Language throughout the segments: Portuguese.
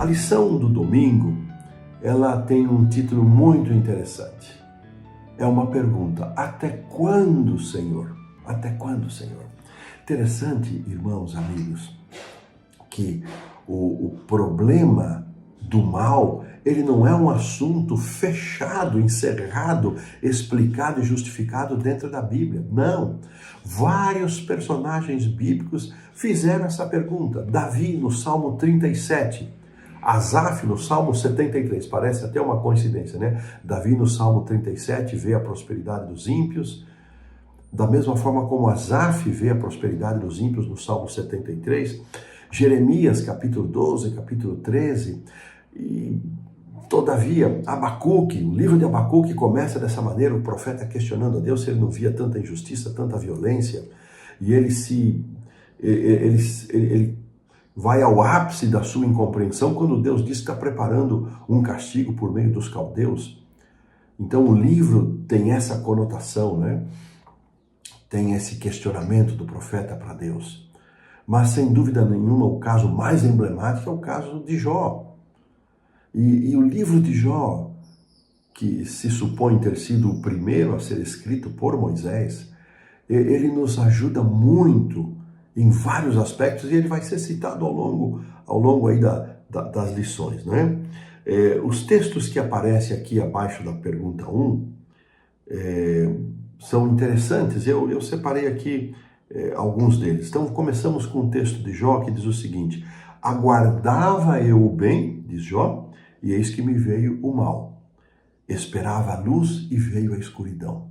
A lição do domingo, ela tem um título muito interessante. É uma pergunta: até quando, Senhor? Até quando, Senhor? Interessante, irmãos, amigos, que o problema do mal, ele não é um assunto fechado, encerrado, explicado e justificado dentro da Bíblia. Não. Vários personagens bíblicos fizeram essa pergunta. Davi, no Salmo 37. Asaf, no Salmo 73. Parece até uma coincidência, né? Davi, no Salmo 37, vê a prosperidade dos ímpios. Da mesma forma como Asaf vê a prosperidade dos ímpios no Salmo 73. Jeremias, capítulo 12, capítulo 13. E, todavia, Abacuque, o livro de Abacuque começa dessa maneira, o profeta questionando a Deus se ele não via tanta injustiça, tanta violência, e ele vai ao ápice da sua incompreensão quando Deus diz que está preparando um castigo por meio dos caldeus. Então o livro tem essa conotação, né? Tem esse questionamento do profeta para Deus. Mas sem dúvida nenhuma o caso mais emblemático é o caso de Jó. E o livro de Jó, que se supõe ter sido o primeiro a ser escrito por Moisés, ele nos ajuda muito em vários aspectos e ele vai ser citado ao longo aí das lições, né? Os textos que aparecem aqui abaixo da pergunta 1 são interessantes. Eu separei aqui alguns deles. Então começamos com o texto de Jó que diz o seguinte: aguardava eu o bem, diz Jó, e eis que me veio o mal. Esperava a luz e veio a escuridão.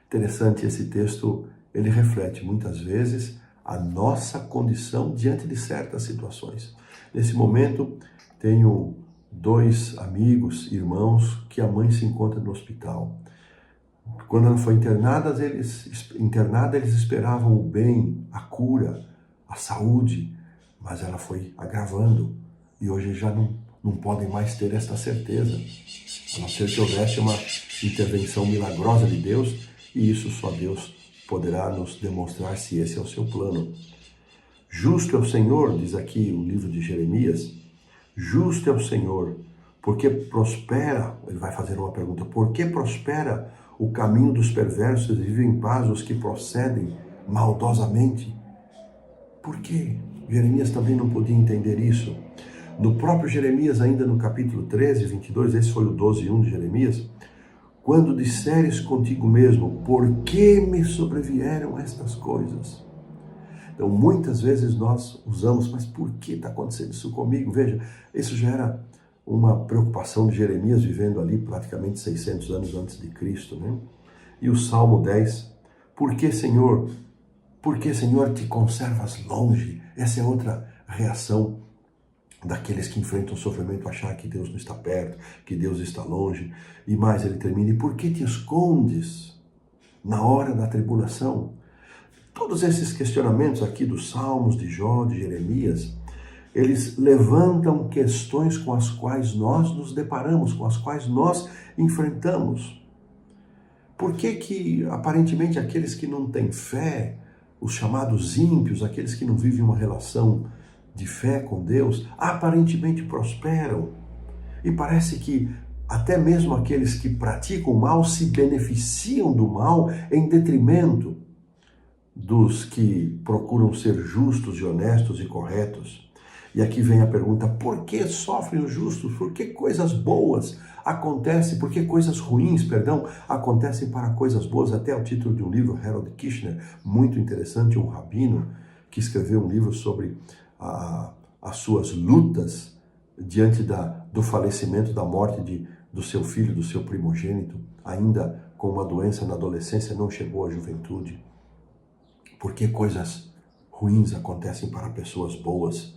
Interessante, esse texto, ele reflete muitas vezes a nossa condição diante de certas situações. Nesse momento, tenho dois amigos, irmãos, que a mãe se encontra no hospital. Quando ela foi internada, eles esperavam o bem, a cura, a saúde, mas ela foi agravando e hoje já não podem mais ter esta certeza, a não ser que houvesse uma intervenção milagrosa de Deus, e isso só Deus poderá nos demonstrar se esse é o seu plano. Justo é o Senhor, diz aqui o livro de Jeremias, justo é o Senhor, porque prospera, ele vai fazer uma pergunta, por que prospera o caminho dos perversos e vivem em paz os que procedem maldosamente? Por quê? Jeremias também não podia entender isso. No próprio Jeremias, ainda no capítulo 13, 22, esse foi o 12:1 de Jeremias, quando disseres contigo mesmo, por que me sobrevieram estas coisas? Então, muitas vezes nós usamos, mas por que está acontecendo isso comigo? Veja, isso já era uma preocupação de Jeremias, vivendo ali praticamente 600 anos antes de Cristo, né? E o Salmo 10, por que, Senhor, te conservas longe? Essa é outra reação daqueles que enfrentam o sofrimento, achar que Deus não está perto, que Deus está longe. E mais, ele termina, e por que te escondes na hora da tribulação? Todos esses questionamentos aqui dos Salmos, de Jó, de Jeremias, eles levantam questões com as quais nós nos deparamos, com as quais nós enfrentamos. Por que aparentemente aqueles que não têm fé, os chamados ímpios, aqueles que não vivem uma relação de fé com Deus, aparentemente prosperam? E parece que até mesmo aqueles que praticam o mal se beneficiam do mal em detrimento dos que procuram ser justos e honestos e corretos. E aqui vem a pergunta, por que sofrem os justos? Por que coisas boas acontecem? Por que coisas ruins, acontecem para coisas boas? Até o título de um livro, Harold Kushner, muito interessante, um rabino que escreveu um livro sobre as suas lutas diante do falecimento, da morte do seu filho, do seu primogênito, ainda com uma doença na adolescência, não chegou à juventude. Por que coisas ruins acontecem para pessoas boas?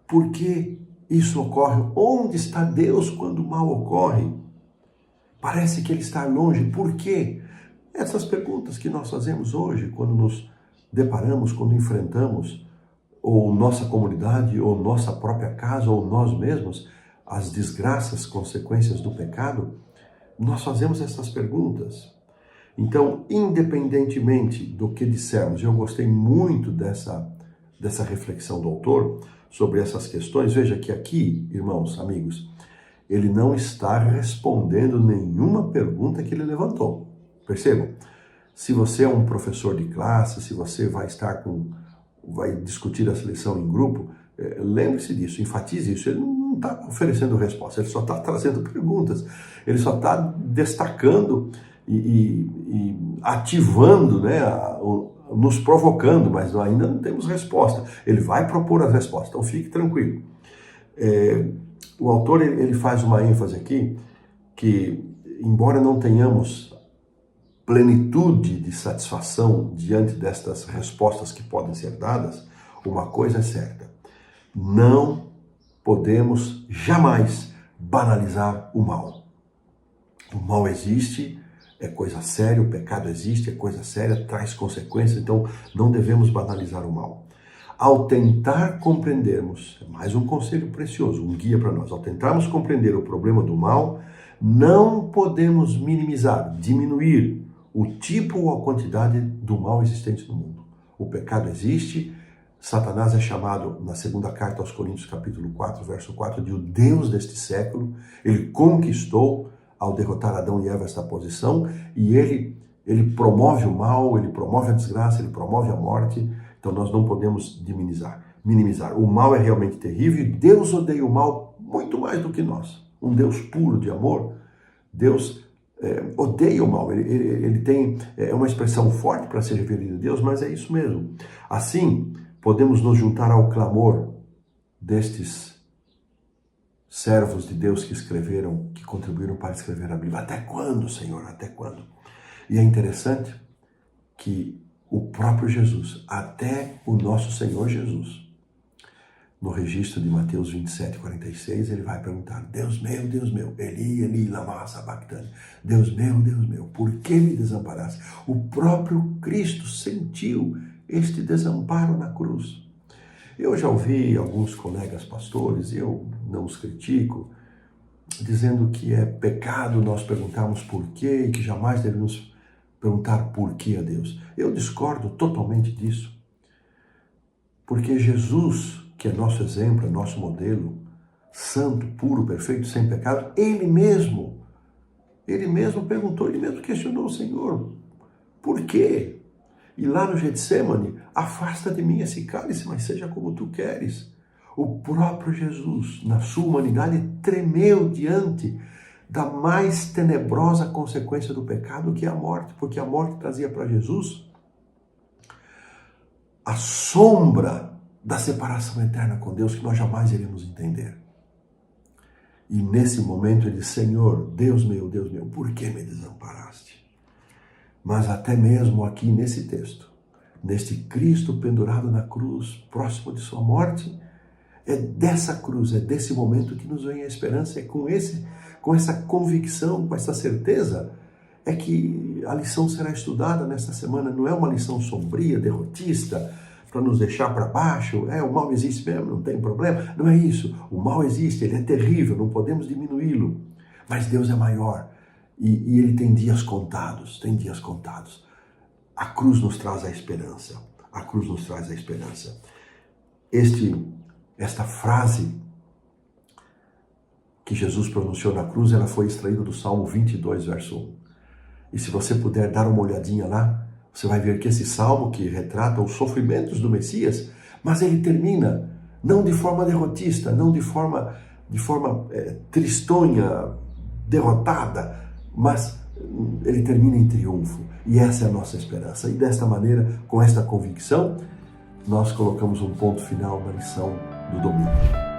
Por que isso ocorre? Onde está Deus quando o mal ocorre? Parece que Ele está longe. Por quê? Essas perguntas que nós fazemos hoje, quando nos deparamos, quando enfrentamos ou nossa comunidade, ou nossa própria casa, ou nós mesmos, as desgraças, consequências do pecado, nós fazemos essas perguntas. Então, independentemente do que dissermos, eu gostei muito dessa reflexão do autor, sobre essas questões, veja que aqui, irmãos, amigos, ele não está respondendo nenhuma pergunta que ele levantou. Percebam? Se você é um professor de classe, se você vai discutir essa lição em grupo, lembre-se disso, enfatize isso. Ele não está oferecendo resposta, ele só está trazendo perguntas, ele só está destacando e ativando, né, nos provocando, mas ainda não temos resposta. Ele vai propor as respostas, então fique tranquilo. O autor ele faz uma ênfase aqui que, embora não tenhamos plenitude de satisfação diante destas respostas que podem ser dadas, uma coisa é certa: não podemos jamais banalizar o mal. O mal existe, é coisa séria, o pecado existe, é coisa séria, traz consequências, então não devemos banalizar o mal. Ao tentar compreendermos, é mais um conselho precioso, um guia para nós, ao tentarmos compreender o problema do mal, não podemos minimizar, diminuir o tipo ou a quantidade do mal existente no mundo. O pecado existe, Satanás é chamado, na segunda carta aos Coríntios, capítulo 4, verso 4, de o Deus deste século. Ele conquistou, ao derrotar Adão e Eva, esta posição, e ele promove o mal, ele promove a desgraça, ele promove a morte. Então nós não podemos minimizar. O mal é realmente terrível e Deus odeia o mal muito mais do que nós. Um Deus puro de amor, Deus odeia o mal. Ele tem uma expressão forte para se referir a Deus, mas é isso mesmo. Assim, podemos nos juntar ao clamor destes servos de Deus que escreveram, que contribuíram para escrever a Bíblia. Até quando, Senhor? Até quando? E é interessante que o próprio Jesus, até o nosso Senhor Jesus, no registro de Mateus 27, 46, ele vai perguntar: Deus meu, Eli, Eli, lama sabachthani. Deus meu, por que me desamparaste? O próprio Cristo sentiu este desamparo na cruz. Eu já ouvi alguns colegas pastores, e eu não os critico, dizendo que é pecado nós perguntarmos por quê e que jamais devemos perguntar por que a Deus. Eu discordo totalmente disso, porque Jesus, que é nosso exemplo, é nosso modelo, santo, puro, perfeito, sem pecado, ele mesmo perguntou, ele mesmo questionou o Senhor: por quê? E lá no Getsêmani: afasta de mim esse cálice, mas seja como tu queres. O próprio Jesus, na sua humanidade, tremeu diante da mais tenebrosa consequência do pecado, que é a morte, porque a morte trazia para Jesus a sombra da separação eterna com Deus, que nós jamais iremos entender. E nesse momento ele disse: Senhor, Deus meu, por que me desamparaste? Mas até mesmo aqui nesse texto, neste Cristo pendurado na cruz, próximo de sua morte, é dessa cruz, é desse momento que nos vem a esperança. É com essa convicção, com essa certeza, é que a lição será estudada nesta semana. Não é uma lição sombria, derrotista, para nos deixar para baixo. O mal existe mesmo, não tem problema. Não é isso. O mal existe, ele é terrível, não podemos diminuí-lo. Mas Deus é maior e ele tem dias contados, A cruz nos traz a esperança. A cruz nos traz a esperança. Esta frase que Jesus pronunciou na cruz, ela foi extraída do Salmo 22, verso 1. E se você puder dar uma olhadinha lá, você vai ver que esse salmo, que retrata os sofrimentos do Messias, mas ele termina não de forma derrotista, não de forma tristonha, derrotada, mas ele termina em triunfo. E essa é a nossa esperança. E desta maneira, com esta convicção, nós colocamos um ponto final na lição do domingo.